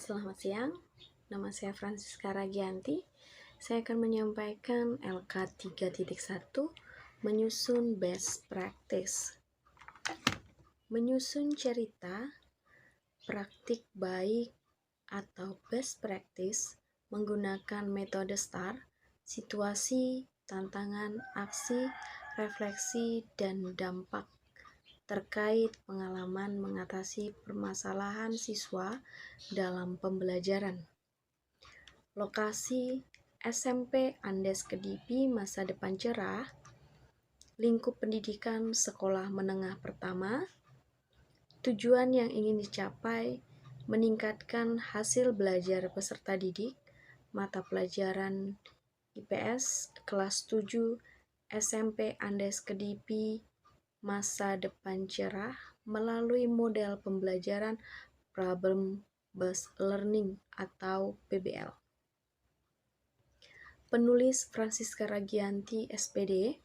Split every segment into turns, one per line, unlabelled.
Selamat siang, nama saya Francisca Ragianti. Saya akan menyampaikan LK 3.1 menyusun best practice. Menyusun cerita, praktik baik atau best practice menggunakan metode STAR, situasi, tantangan, aksi, refleksi, dan dampak terkait pengalaman mengatasi permasalahan siswa dalam pembelajaran. Lokasi SMP Andes Kediri Masa Depan Cerah, lingkup pendidikan sekolah menengah pertama. Tujuan yang ingin dicapai meningkatkan hasil belajar peserta didik mata pelajaran IPS kelas 7 SMP Andes Kediri Masa Depan Cerah melalui model pembelajaran Problem Based Learning atau PBL. Penulis Francisca Ragianti, SPD,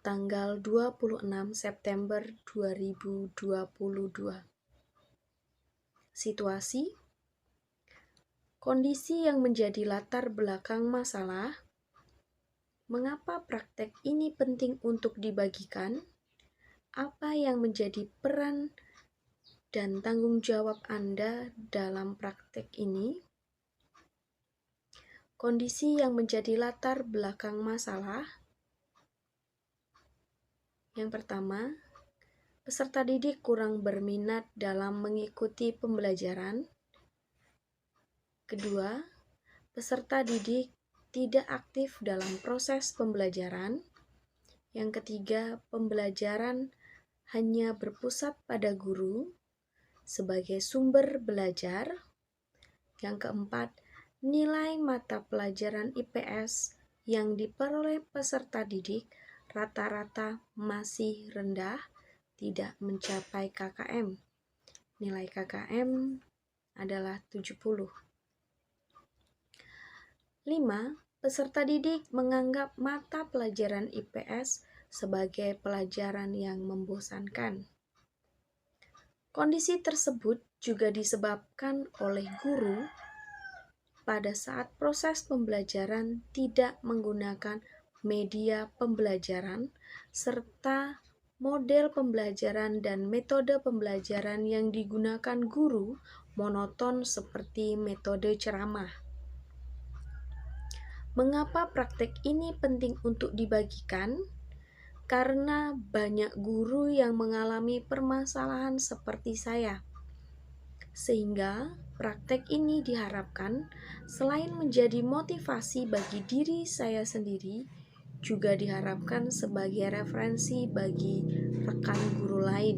tanggal 26 September 2022. Situasi, kondisi yang menjadi latar belakang masalah, mengapa praktek ini penting untuk dibagikan, apa yang menjadi peran dan tanggung jawab Anda dalam praktek ini. Kondisi yang menjadi latar belakang masalah. Yang pertama, peserta didik kurang berminat dalam mengikuti pembelajaran. Kedua, peserta didik tidak aktif dalam proses pembelajaran. Yang ketiga, pembelajaran hanya berpusat pada guru sebagai sumber belajar. Yang keempat, nilai mata pelajaran IPS yang diperoleh peserta didik rata-rata masih rendah, tidak mencapai KKM. Nilai KKM adalah 70. 5. Peserta didik menganggap mata pelajaran IPS sebagai pelajaran yang membosankan. Kondisi tersebut juga disebabkan oleh guru pada saat proses pembelajaran tidak menggunakan media pembelajaran serta model pembelajaran dan metode pembelajaran yang digunakan guru monoton seperti metode ceramah. Mengapa praktek ini penting untuk dibagikan? Karena banyak guru yang mengalami permasalahan seperti saya. Sehingga praktek ini diharapkan selain menjadi motivasi bagi diri saya sendiri, juga diharapkan sebagai referensi bagi rekan guru lain.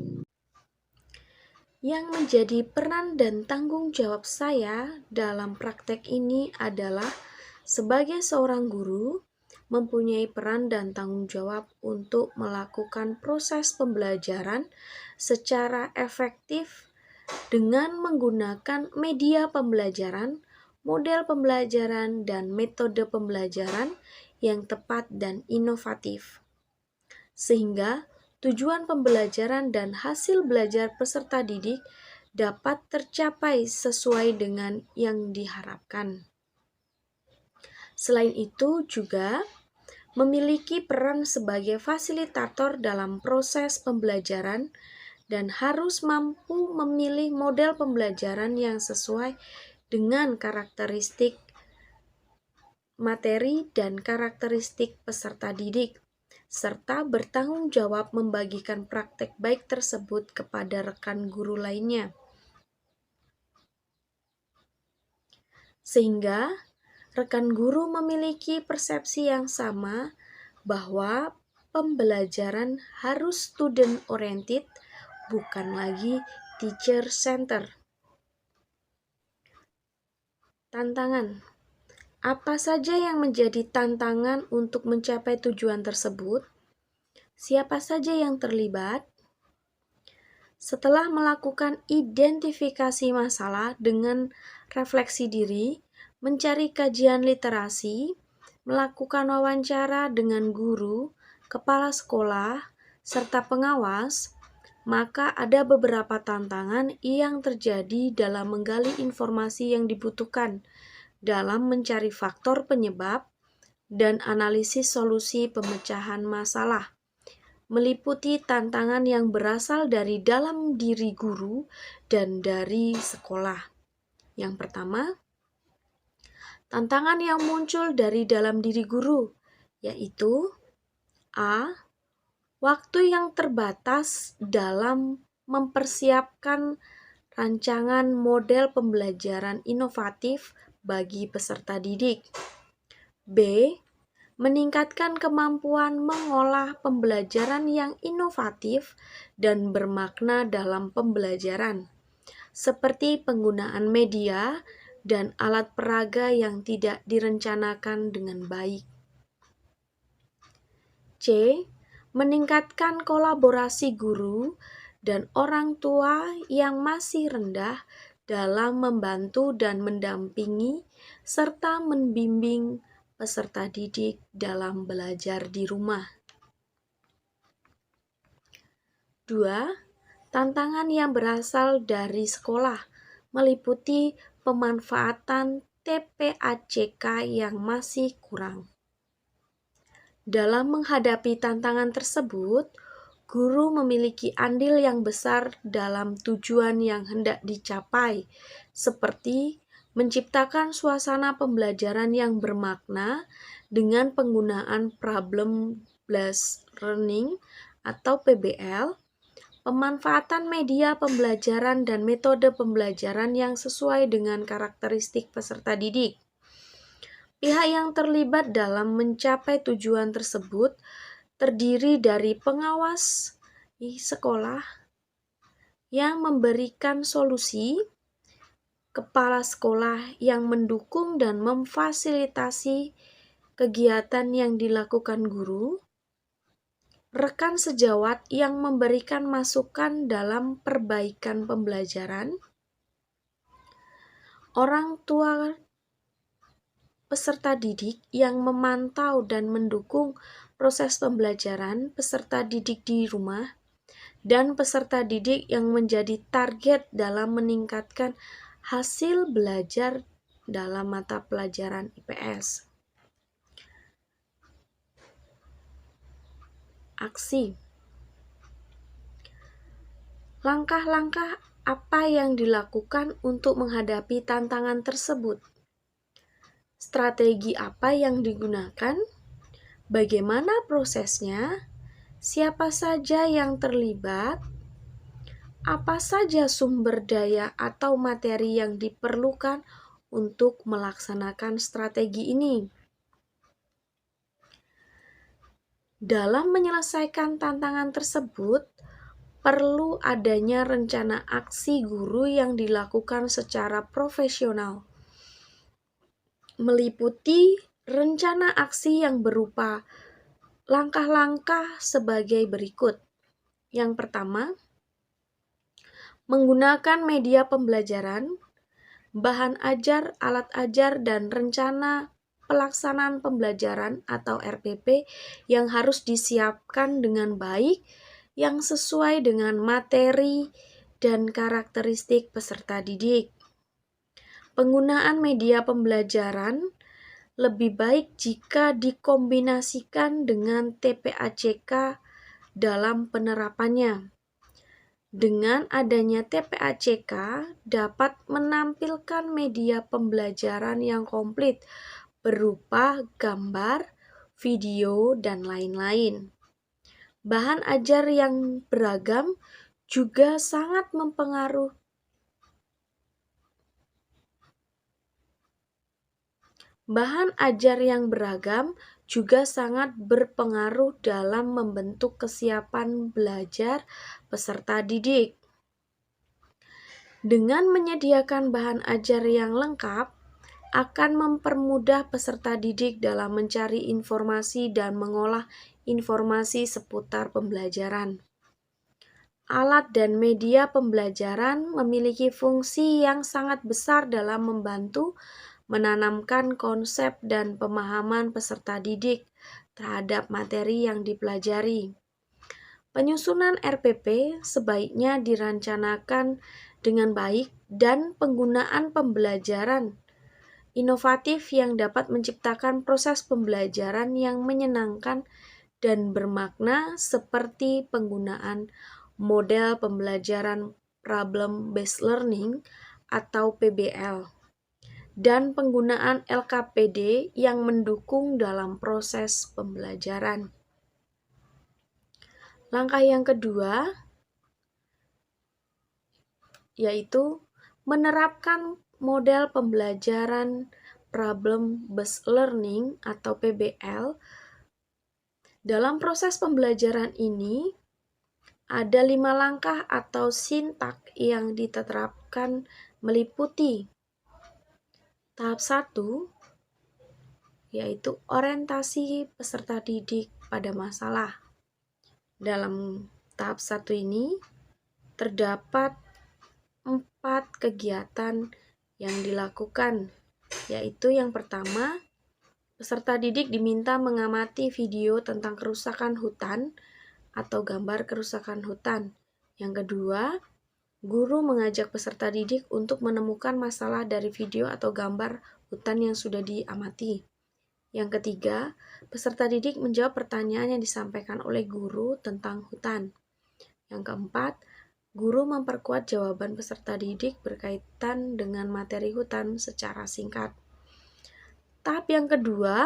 Yang menjadi peran dan tanggung jawab saya dalam praktek ini adalah sebagai seorang guru, mempunyai peran dan tanggung jawab untuk melakukan proses pembelajaran secara efektif dengan menggunakan media pembelajaran, model pembelajaran, dan metode pembelajaran yang tepat dan inovatif. Sehingga tujuan pembelajaran dan hasil belajar peserta didik dapat tercapai sesuai dengan yang diharapkan. Selain itu juga memiliki peran sebagai fasilitator dalam proses pembelajaran dan harus mampu memilih model pembelajaran yang sesuai dengan karakteristik materi dan karakteristik peserta didik, serta bertanggung jawab membagikan praktek baik tersebut kepada rekan guru lainnya. Sehingga rekan guru memiliki persepsi yang sama bahwa pembelajaran harus student oriented, bukan lagi teacher center. Tantangan. Apa saja yang menjadi tantangan untuk mencapai tujuan tersebut? Siapa saja yang terlibat? Setelah melakukan identifikasi masalah dengan refleksi diri, mencari kajian literasi, melakukan wawancara dengan guru, kepala sekolah, serta pengawas, maka ada beberapa tantangan yang terjadi dalam menggali informasi yang dibutuhkan dalam mencari faktor penyebab dan analisis solusi pemecahan masalah, meliputi tantangan yang berasal dari dalam diri guru dan dari sekolah. Yang pertama, tantangan yang muncul dari dalam diri guru, yaitu A. Waktu yang terbatas dalam mempersiapkan rancangan model pembelajaran inovatif bagi peserta didik. B. Meningkatkan kemampuan mengolah pembelajaran yang inovatif dan bermakna dalam pembelajaran, seperti penggunaan media dan alat peraga yang tidak direncanakan dengan baik. C. Meningkatkan kolaborasi guru dan orang tua yang masih rendah dalam membantu dan mendampingi serta membimbing peserta didik dalam belajar di rumah. 2. Tantangan yang berasal dari sekolah meliputi pemanfaatan TPACK yang masih kurang. Dalam menghadapi tantangan tersebut, guru memiliki andil yang besar dalam tujuan yang hendak dicapai, seperti menciptakan suasana pembelajaran yang bermakna dengan penggunaan problem-based learning atau PBL, pemanfaatan media pembelajaran dan metode pembelajaran yang sesuai dengan karakteristik peserta didik. Pihak yang terlibat dalam mencapai tujuan tersebut terdiri dari pengawas di sekolah yang memberikan solusi, kepala sekolah yang mendukung dan memfasilitasi kegiatan yang dilakukan guru, rekan sejawat yang memberikan masukan dalam perbaikan pembelajaran, orang tua peserta didik yang memantau dan mendukung proses pembelajaran peserta didik di rumah, dan peserta didik yang menjadi target dalam meningkatkan hasil belajar dalam mata pelajaran IPS. Aksi. Langkah-langkah apa yang dilakukan untuk menghadapi tantangan tersebut? Strategi apa yang digunakan? Bagaimana prosesnya? Siapa saja yang terlibat? Apa saja sumber daya atau materi yang diperlukan untuk melaksanakan strategi ini? Dalam menyelesaikan tantangan tersebut, perlu adanya rencana aksi guru yang dilakukan secara profesional, meliputi rencana aksi yang berupa langkah-langkah sebagai berikut. Yang pertama, menggunakan media pembelajaran, bahan ajar, alat ajar, dan rencana pelaksanaan pembelajaran atau RPP yang harus disiapkan dengan baik, yang sesuai dengan materi dan karakteristik peserta didik. Penggunaan media pembelajaran lebih baik jika dikombinasikan dengan TPACK dalam penerapannya. Dengan adanya TPACK dapat menampilkan media pembelajaran yang komplit berupa gambar, video, dan lain-lain. Bahan ajar yang beragam juga sangat mempengaruhi dalam membentuk kesiapan belajar peserta didik. Dengan menyediakan bahan ajar yang lengkap, akan mempermudah peserta didik dalam mencari informasi dan mengolah informasi seputar pembelajaran. Alat dan media pembelajaran memiliki fungsi yang sangat besar dalam membantu menanamkan konsep dan pemahaman peserta didik terhadap materi yang dipelajari. Penyusunan RPP sebaiknya dirancanakan dengan baik dan penggunaan pembelajaran inovatif yang dapat menciptakan proses pembelajaran yang menyenangkan dan bermakna seperti penggunaan model pembelajaran Problem Based Learning atau PBL dan penggunaan LKPD yang mendukung dalam proses pembelajaran. Langkah yang kedua yaitu menerapkan model pembelajaran Problem Based Learning atau PBL. Dalam proses pembelajaran ini, ada 5 langkah atau sintak yang diterapkan meliputi tahap 1, yaitu orientasi peserta didik pada masalah. Dalam tahap 1 ini, terdapat 4 kegiatan yang dilakukan, yaitu yang pertama, peserta didik diminta mengamati video tentang kerusakan hutan atau gambar kerusakan hutan. Yang kedua, guru mengajak peserta didik untuk menemukan masalah dari video atau gambar hutan yang sudah diamati. Yang ketiga, peserta didik menjawab pertanyaan yang disampaikan oleh guru tentang hutan. Yang keempat, guru memperkuat jawaban peserta didik berkaitan dengan materi hutan secara singkat. Tahap yang kedua,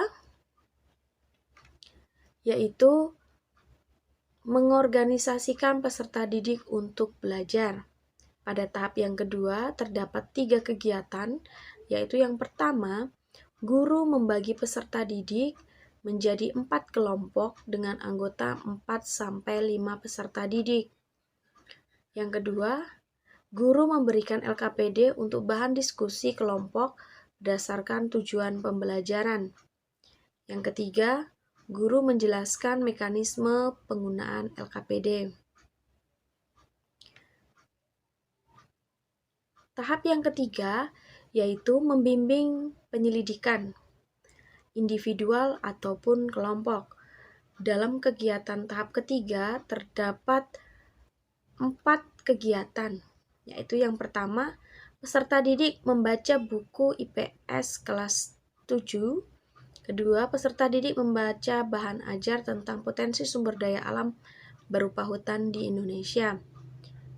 yaitu mengorganisasikan peserta didik untuk belajar. Pada tahap yang kedua, terdapat 3 kegiatan, yaitu yang pertama, guru membagi peserta didik menjadi 4 kelompok dengan anggota 4-5 peserta didik. Yang kedua, guru memberikan LKPD untuk bahan diskusi kelompok berdasarkan tujuan pembelajaran. Yang ketiga, guru menjelaskan mekanisme penggunaan LKPD. Tahap yang ketiga yaitu membimbing penyelidikan individual ataupun kelompok. Dalam kegiatan tahap ketiga terdapat 4 kegiatan, yaitu yang pertama, peserta didik membaca buku IPS kelas 7. Kedua, peserta didik membaca bahan ajar tentang potensi sumber daya alam berupa hutan di Indonesia.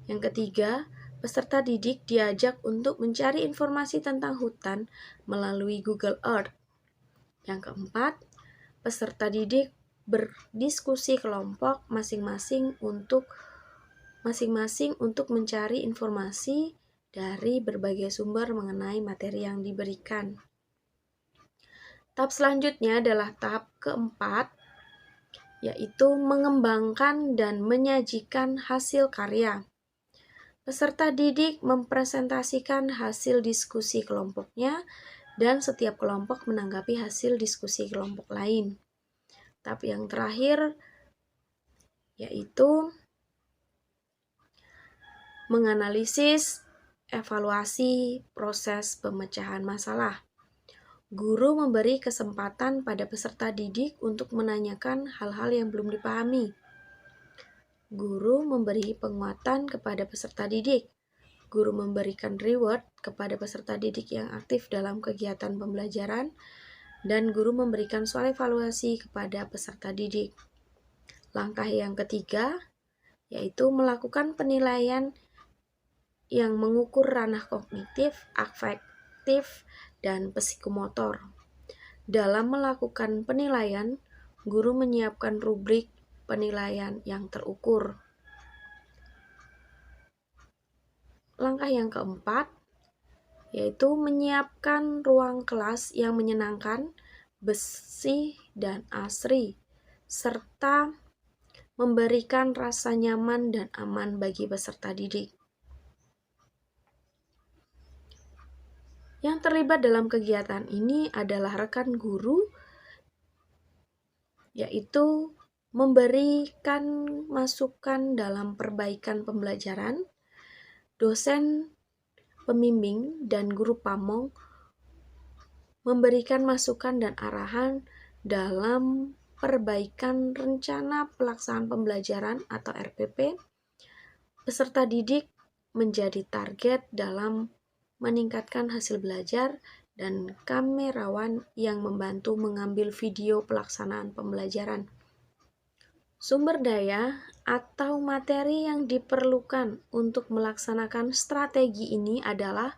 Yang ketiga, peserta didik diajak untuk mencari informasi tentang hutan melalui Google Earth. Yang keempat, peserta didik berdiskusi kelompok masing-masing untuk mencari informasi dari berbagai sumber mengenai materi yang diberikan. Tahap selanjutnya adalah tahap keempat, yaitu mengembangkan dan menyajikan hasil karya. Peserta didik mempresentasikan hasil diskusi kelompoknya dan setiap kelompok menanggapi hasil diskusi kelompok lain. Tahap yang terakhir yaitu menganalisis evaluasi proses pemecahan masalah. Guru memberi kesempatan pada peserta didik untuk menanyakan hal-hal yang belum dipahami. Guru memberi penguatan kepada peserta didik. Guru memberikan reward kepada peserta didik yang aktif dalam kegiatan pembelajaran, dan guru memberikan soal evaluasi kepada peserta didik. Langkah yang ketiga, yaitu melakukan penilaian yang mengukur ranah kognitif, afektif, dan psikomotor. Dalam melakukan penilaian, guru menyiapkan rubrik penilaian yang terukur. Langkah yang keempat, yaitu menyiapkan ruang kelas yang menyenangkan, bersih, dan asri, serta memberikan rasa nyaman dan aman bagi peserta didik. Yang terlibat dalam kegiatan ini adalah rekan guru, yaitu memberikan masukan dalam perbaikan pembelajaran, dosen pembimbing dan guru pamong memberikan masukan dan arahan dalam perbaikan rencana pelaksanaan pembelajaran atau RPP, peserta didik menjadi target dalam meningkatkan hasil belajar dan kamerawan yang membantu mengambil video pelaksanaan pembelajaran. Sumber daya atau materi yang diperlukan untuk melaksanakan strategi ini adalah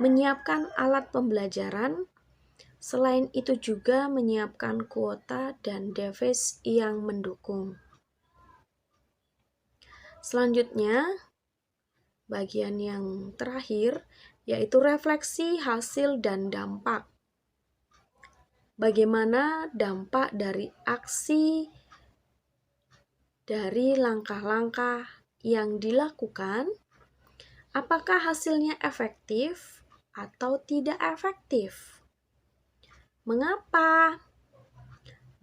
menyiapkan alat pembelajaran, selain itu juga menyiapkan kuota dan device yang mendukung. Selanjutnya, bagian yang terakhir yaitu refleksi hasil dan dampak. Bagaimana dampak dari aksi dari langkah-langkah yang dilakukan? Apakah hasilnya efektif atau tidak efektif? Mengapa?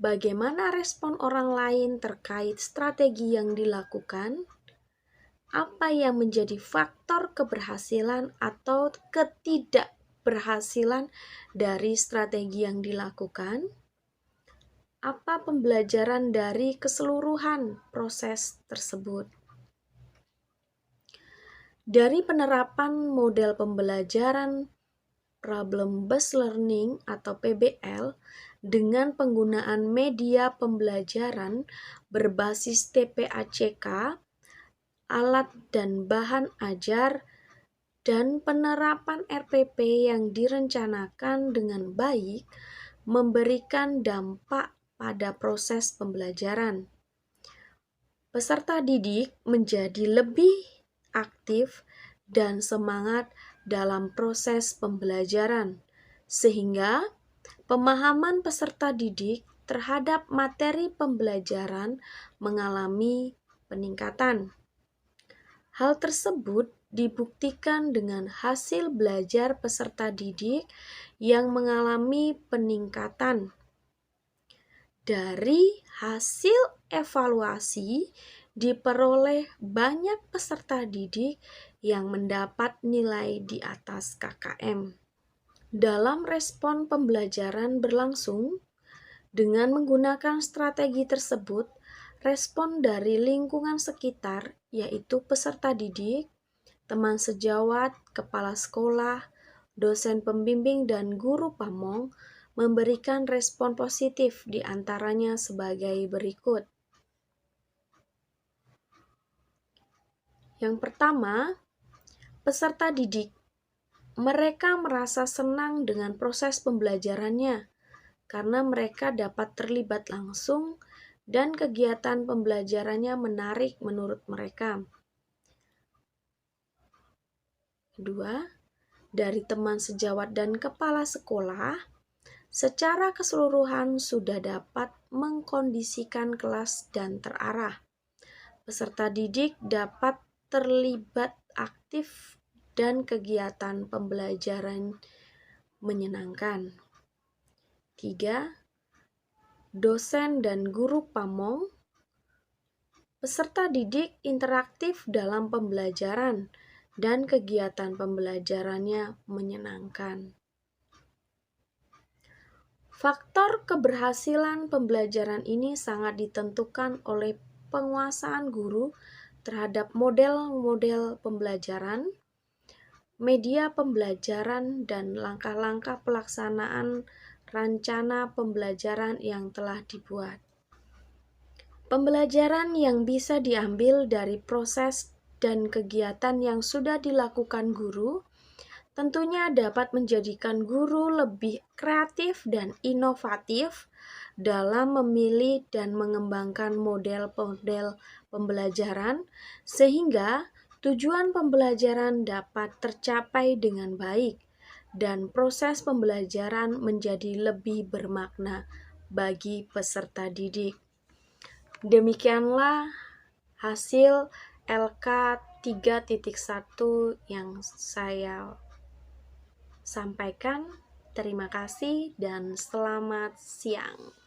Bagaimana respon orang lain terkait strategi yang dilakukan? Apa yang menjadi faktor keberhasilan atau ketidakberhasilan dari strategi yang dilakukan? Apa pembelajaran dari keseluruhan proses tersebut? Dari penerapan model pembelajaran Problem Based Learning atau PBL dengan penggunaan media pembelajaran berbasis TPACK, alat dan bahan ajar, dan penerapan RPP yang direncanakan dengan baik memberikan dampak pada proses pembelajaran. Peserta didik menjadi lebih aktif dan semangat dalam proses pembelajaran, sehingga pemahaman peserta didik terhadap materi pembelajaran mengalami peningkatan. Hal tersebut dibuktikan dengan hasil belajar peserta didik yang mengalami peningkatan. Dari hasil evaluasi diperoleh banyak peserta didik yang mendapat nilai di atas KKM. Dalam respon pembelajaran berlangsung, dengan menggunakan strategi tersebut, respon dari lingkungan sekitar, yaitu peserta didik, teman sejawat, kepala sekolah, dosen pembimbing, dan guru pamong, memberikan respon positif di antaranya sebagai berikut. Yang pertama, peserta didik. Mereka merasa senang dengan proses pembelajarannya karena mereka dapat terlibat langsung dan kegiatan pembelajarannya menarik menurut mereka. Kedua, dari teman sejawat dan kepala sekolah, secara keseluruhan sudah dapat mengkondisikan kelas dan terarah. Peserta didik dapat terlibat aktif dan kegiatan pembelajaran menyenangkan. 3. Dosen dan guru pamong. Peserta didik interaktif dalam pembelajaran dan kegiatan pembelajarannya menyenangkan. Faktor keberhasilan pembelajaran ini sangat ditentukan oleh penguasaan guru terhadap model-model pembelajaran, media pembelajaran, dan langkah-langkah pelaksanaan rencana pembelajaran yang telah dibuat. Pembelajaran yang bisa diambil dari proses dan kegiatan yang sudah dilakukan guru tentunya dapat menjadikan guru lebih kreatif dan inovatif dalam memilih dan mengembangkan model-model pembelajaran sehingga tujuan pembelajaran dapat tercapai dengan baik dan proses pembelajaran menjadi lebih bermakna bagi peserta didik. Demikianlah hasil LK 3.1 yang saya sampaikan. Terima kasih dan selamat siang.